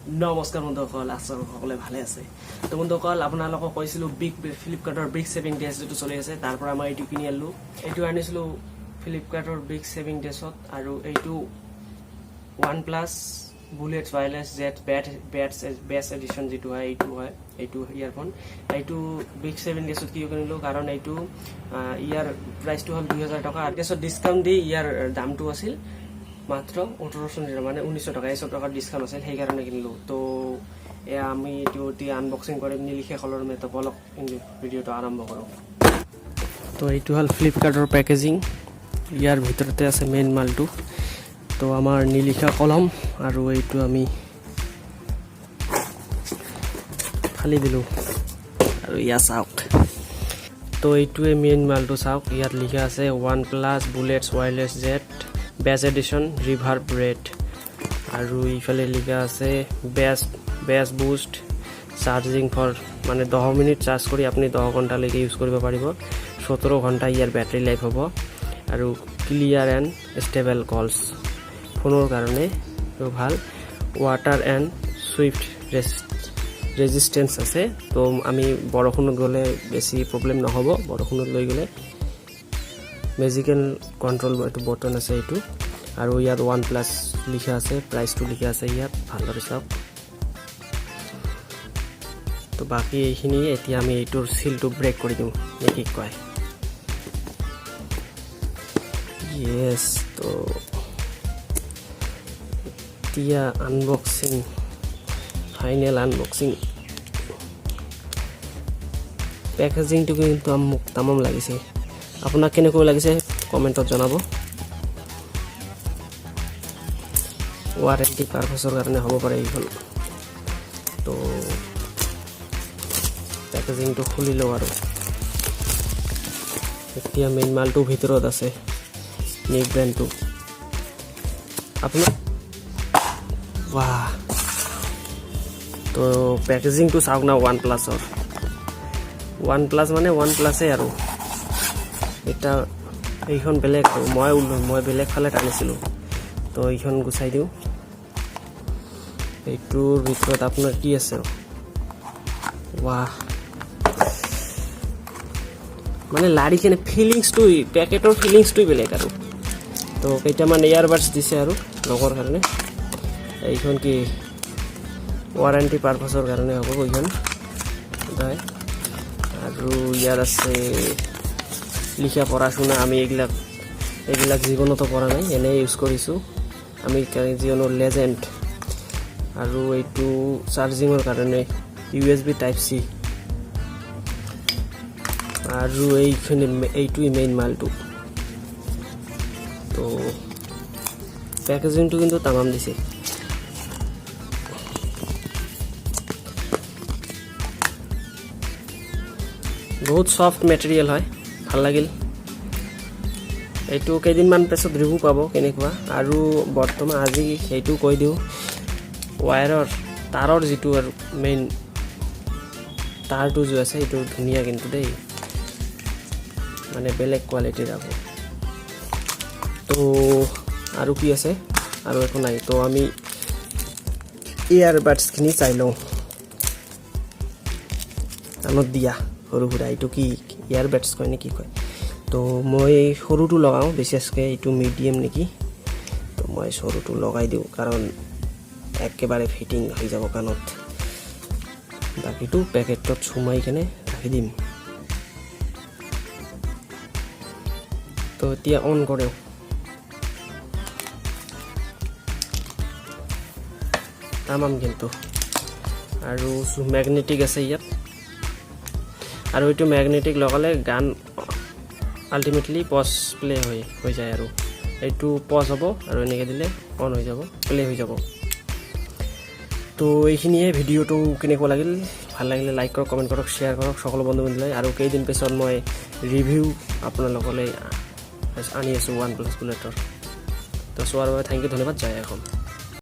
নমস্কাৰ বন্ধুসকল, আশা কৰোঁ সকলোৱে ভালে আছে। তো বন্ধুসকল, আপোনালোকক কৈছিলোঁ ফ্লিপকাৰ্টৰ বিগ ছেভিং ডেজ যিটো চলি আছে, তাৰ পৰা মই এইটো কিনি আনিলোঁ। এইটো আনিছিলোঁ ফ্লিপকাৰ্টৰ বিগ ছেভিং ডেজত, আৰু এইটো OnePlus bullet wireless Z best edition যিটো হয়, এইটো ইয়াৰফোন। এইটো বিগ ছেভিং ডেজত কিয় কিনিলোঁ, কাৰণ এইটো ইয়াৰ প্ৰাইচটো হ'ল 2000 টকা। ডেজত ডিছকাউণ্ট দি ইয়াৰ দামটো আছিল মাত্ৰ 1800, মানে 1900 টকা, 100 টকাৰ ডিছকাউণ্ট আছিল, সেইকাৰণে কিনিলোঁ। তো এয়া আমি এইটো এতিয়া আনবক্সিং কৰিম নিলিখে কলৰ মেটপ। অলপ ভিডিঅ'টো আৰম্ভ কৰোঁ। তো এইটো হ'ল ফ্লিপকাৰ্টৰ পেকেজিং। ইয়াৰ ভিতৰতে আছে মেইন মালটো। তো আমাৰ নিলিখা কলম, আৰু এইটো আমি ফালি দিলোঁ, আৰু ইয়াত চাওক। তো এইটোৱে মেইন মালটো চাওক। ইয়াত লিখা আছে OnePlus bullet wireless Z best edition reverb red, আৰু ইফালে লিখা আছে বেষ্ট বুষ্ট চাৰ্জিং ফৰ, মানে 10 মিনিট চাৰ্জ কৰি আপুনি 10 ঘণ্টালৈকে ইউজ কৰিব পাৰিব। 17 ঘণ্টা ইয়াৰ বেটাৰী লাইফ হ'ব, আৰু ক্লিয়াৰ এণ্ড ষ্টেবল কলছ, ফোনৰ কাৰণে ভাল। ৱাটাৰ এণ্ড ছুইফ্ট ৰেজিষ্টেঞ্চ আছে। তো আমি বৰষুণত গ'লে বেছি প্ৰব্লেম নহ'ব। বৰষুণত লৈ গ'লে মেজিকেল কণ্ট্ৰল এইটো বটন আছে এইটো, আৰু ইয়াত OnePlus লিখা আছে, প্ৰাইচটো লিখা আছে ইয়াত, ভালদৰে চাওক। তো বাকী এইখিনি এতিয়া আমি এইটোৰ চিলটো ব্ৰেক কৰি দিওঁ নে কি কয়। য়েছ, তো এতিয়া আনবক্সিং, ফাইনেল আনবক্সিং। পেকেজিংটো কিন্তু মোক তামাম লাগিছে। আপোনাক কেনেকৈ লাগিছে কমেণ্টত জনাব। ৱাৰেণ্টি পাৰপাছৰ কাৰণে হ'ব পাৰে এইখন। তো পেকেজিংটো খুলি লওঁ, আৰু এতিয়া মেইন মালটো ভিতৰত আছে, নেক ব্ৰেণ্ডটো। আপোনাৰ বাহ, তো পেকেজিংটো চাওক না OnePlus-ৰ। OnePlus মানে OnePlus-এ আৰু। এতিয়া এইখন বেলেগ, মই বেলেগ ফালে টানিছিলোঁ, তো এইখন গুচাই দিওঁ। এইটোৰ ভিতৰত আপোনাৰ কি আছে, ৱাহ, মানে লাৰি কেনে ফিলিংছটো, পেকেটৰ ফিলিংছটোৱে বেলেগ আৰু। তো কেইটামান ইয়াৰবাডছ দিছে আৰু লগৰ কাৰণে। এইখন কি ৱাৰেণ্টি পাৰপাছৰ কাৰণে হ'ব এইখন, আৰু ইয়াত আছে লিখা পঢ়া শুনা। আমি এইবিলাক জীৱনতো পঢ়া নাই, এনেই ইউজ কৰিছোঁ আমি, যিকোনো লেজেণ্ড। আৰু এইটো চাৰ্জিঙৰ কাৰণে USB Type-C, আৰু এইটোৱে মেইন মালটো। তো পেকেজিংটো কিন্তু তামাম দিছে। বহুত ছফ্ট মেটেৰিয়েল হয়, ভাল লাগিল। এইটো কেইদিনমান পিছত ৰিভিউ পাব কেনেকুৱা। আৰু বৰ্তমান আজি সেইটো কৈ দিওঁ, তাৰৰ যিটো আৰু মেইন তাৰটো যে আছে, এইটো ধুনীয়া কিন্তু দেই, মানে বেলেগ কোৱালিটিৰ আকৌ। তো আৰু কি আছে, আৰু একো নাই। তো আমি ইয়াৰবাডছখিনি চাই লওঁ। কাণত দিয়া সৰু সুৰা, এইটো কি ইয়াৰবাডছ কয় নে কি কয়। তো মই সৰুটো লগাওঁ বিশেষকৈ, এইটো মিডিয়াম নেকি। তো মই সৰুটো লগাই দিওঁ, কাৰণ একেবাৰে ফিটিং হৈ যাব কাণত। বাকীটো পেকেটত সোমাই কেনে ৰাখি দিম। তো এতিয়া অন কৰোঁ। তামাম কিন্তু, আৰু মেগনেটিক আছে ইয়াত, আৰু এইটো মেগনেটিক লগালে গান আল্টিমেটলি পজ প্লে হৈ যায়, আৰু এইটো পজ হ'ব, আৰু এনেকৈ দিলে অন হৈ যাব, প্লে হৈ যাব। তো এইখিনিয়ে। ভিডিঅ'টো কেনেকুৱা লাগিল, ভাল লাগিলে লাইক কৰক, কমেণ্ট কৰক, শ্বেয়াৰ কৰক সকলো বন্ধু বান্ধৱীলৈ। আৰু কেইদিন পিছত মই ৰিভিউ আপোনালোকলৈ আনি আছোঁ OnePlus বুলেটৰ। তো চোৱাৰ বাবে থেংক ইউ, ধন্যবাদ। জয় অসম।